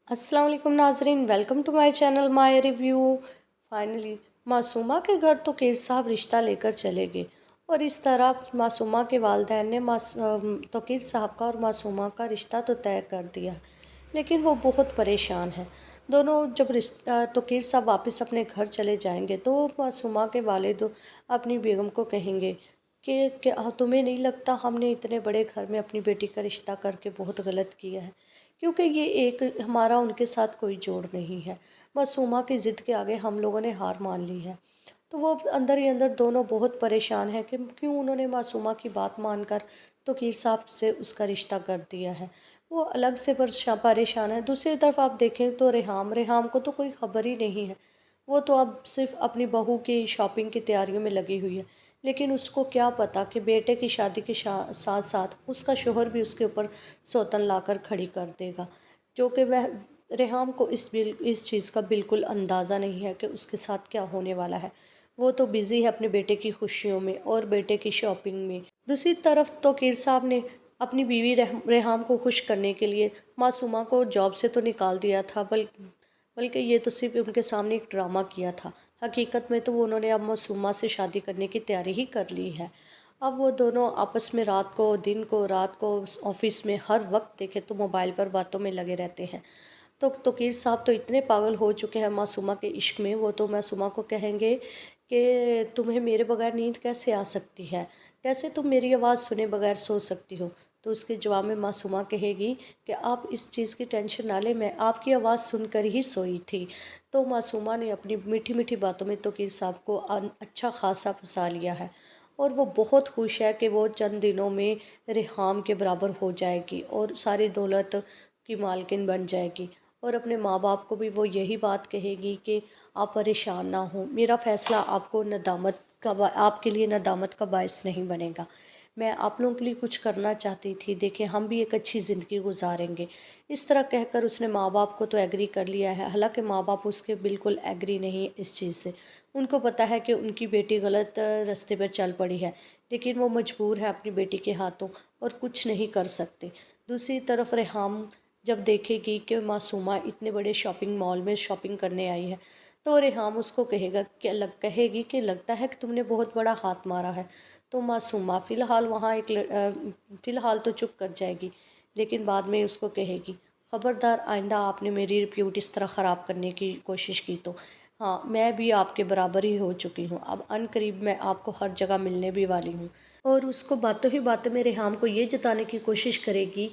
अस्सलाम वालेकुम नाजरीन, welcome to my channel my review. Finally Masooma के घर तो केस साहब रिश्ता लेकर चले गए और इस तरफ मासूमा के वालिदैन ने तोकीर साहब का और मासूमा का रिश्ता तो तय कर दिया, लेकिन वो बहुत परेशान है। दोनों जब रिश्ता तोकीर साहब वापस अपने घर चले जाएंगे तो मासूमा के वालिद अपनी बेगम को कहेंगे कि क्या तुम्हें नहीं लगता हमने इतने बड़े घर में अपनी बेटी का रिश्ता करके बहुत गलत किया है, क्योंकि ये एक हमारा उनके साथ कोई जोड़ नहीं है। मासूमा की ज़िद के आगे हम लोगों ने हार मान ली है। तो वो अंदर ही अंदर दोनों बहुत परेशान हैं कि क्यों उन्होंने मासूमा की बात मानकर तोकीर साहब से उसका रिश्ता कर दिया है। वो अलग से परेशान है। दूसरी तरफ आप देखें तो रेहाम को तो कोई ख़बर ही नहीं है। वो तो अब सिर्फ अपनी बहू की शॉपिंग की तैयारियों में लगी हुई है, लेकिन उसको क्या पता कि बेटे की शादी के साथ साथ उसका शोहर भी उसके ऊपर सौतन लाकर खड़ी कर देगा, जो कि वह रेहाम को इस चीज़ का बिल्कुल अंदाज़ा नहीं है कि उसके साथ क्या होने वाला है। वो तो बिज़ी है अपने बेटे की खुशियों में और बेटे की शॉपिंग में। दूसरी तरफ तोकीर साहब ने अपनी बीवी रेहाम को खुश करने के लिए मासूमा को जॉब से तो निकाल दिया था, बल्कि ये तो सिर्फ उनके सामने एक ड्रामा किया था। हकीकत में तो वो उन्होंने अब मासूमा से शादी करने की तैयारी ही कर ली है। अब वो दोनों आपस में रात को ऑफिस में हर वक्त देखे तो मोबाइल पर बातों में लगे रहते हैं। तो तोकीर साहब तो इतने पागल हो चुके हैं मासूमा के इश्क में, वो तो मासूमा को कहेंगे कि तुम्हें मेरे बगैर नींद कैसे आ सकती है, कैसे तुम मेरी आवाज़ सुने बगैर सो सकती हो। तो उसके जवाब में मासूमा कहेगी कि आप इस चीज़ की टेंशन ना लें, मैं आपकी आवाज़ सुनकर ही सोई थी। तो मासूमा ने अपनी मीठी मीठी बातों में तोकीर साहब को अच्छा खासा फंसा लिया है और वो बहुत खुश है कि वो चंद दिनों में रेहाम के बराबर हो जाएगी और सारी दौलत की मालकिन बन जाएगी। और अपने माँ बाप को भी वो यही बात कहेगी कि आप परेशान ना हो, मेरा फ़ैसला आपके लिए नदामत का बायस नहीं बनेगा। मैं आप लोगों के लिए कुछ करना चाहती थी, देखिए हम भी एक अच्छी ज़िंदगी गुजारेंगे। इस तरह कहकर उसने माँ बाप को तो एग्री कर लिया है, हालांकि माँ बाप उसके बिल्कुल एग्री नहीं इस चीज़ से। उनको पता है कि उनकी बेटी गलत रास्ते पर चल पड़ी है, लेकिन वो मजबूर है अपनी बेटी के हाथों और कुछ नहीं कर सकते। दूसरी तरफ रेहाम जब देखेगी कि मासूमा इतने बड़े शॉपिंग मॉल में शॉपिंग करने आई है, तो रेहाम उसको कहेगी कि लगता है कि तुमने बहुत बड़ा हाथ मारा है। तो मासूमा फ़िलहाल तो चुप कर जाएगी, लेकिन बाद में उसको कहेगी ख़बरदार आइंदा आपने मेरी रिप्यूट इस तरह ख़राब करने की कोशिश की तो हाँ, मैं भी आपके बराबर ही हो चुकी हूँ, अब अनकरीब मैं आपको हर जगह मिलने भी वाली हूँ। और उसको बातों ही बातों में रेहाम को ये जताने की कोशिश करेगी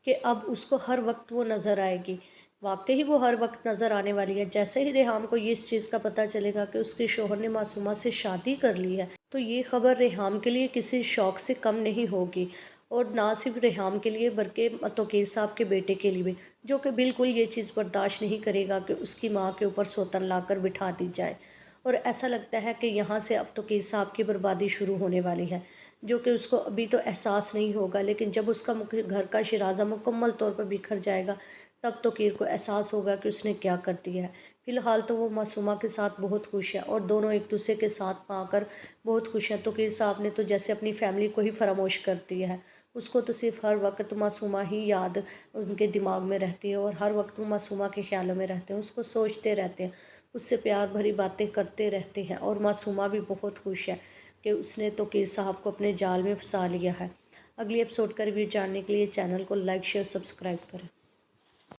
कि अब उसको हर वक्त वो नज़र आएगी। वाकई ही वो हर वक्त नज़र आने वाली है। जैसे ही रेहाम को ये इस चीज़ का पता चलेगा कि उसके शोहर ने मासूमा से शादी कर ली है, तो ये ख़बर रेहाम के लिए किसी शौक़ से कम नहीं होगी। और ना सिर्फ रेहाम के लिए बल्कि तोकीर साहब के बेटे के लिए भी, जो कि बिल्कुल ये चीज़ बर्दाश्त नहीं करेगा कि उसकी माँ के ऊपर सौतन लाकर बिठा दी जाए। और ऐसा लगता है कि यहाँ से अब तोकीर साहब की बर्बादी शुरू होने वाली है, जो कि उसको अभी तो एहसास नहीं होगा, लेकिन जब उसका घर का शिराज़ा मुकम्मल तौर पर बिखर जाएगा तब तोकीर को एहसास होगा कि उसने क्या कर दिया है। फ़िलहाल तो वो मासूमा के साथ बहुत खुश है और दोनों एक दूसरे के साथ पाकर बहुत खुश हैं। तोकीर साहब ने तो जैसे अपनी फैमिली को ही फरामोश कर दिया है। उसको तो सिर्फ हर वक्त मासूमा ही याद उनके दिमाग में रहती है और हर वक्त वो मासूमा के ख्यालों में रहते हैं, उसको सोचते रहते हैं, उससे प्यार भरी बातें करते रहते हैं। और मासूमा भी बहुत खुश है कि उसने तोकीर साहब को अपने जाल में फंसा लिया है। अगली एपिसोड का रिव्यू जानने के लिए चैनल को लाइक शेयर सब्सक्राइब करें।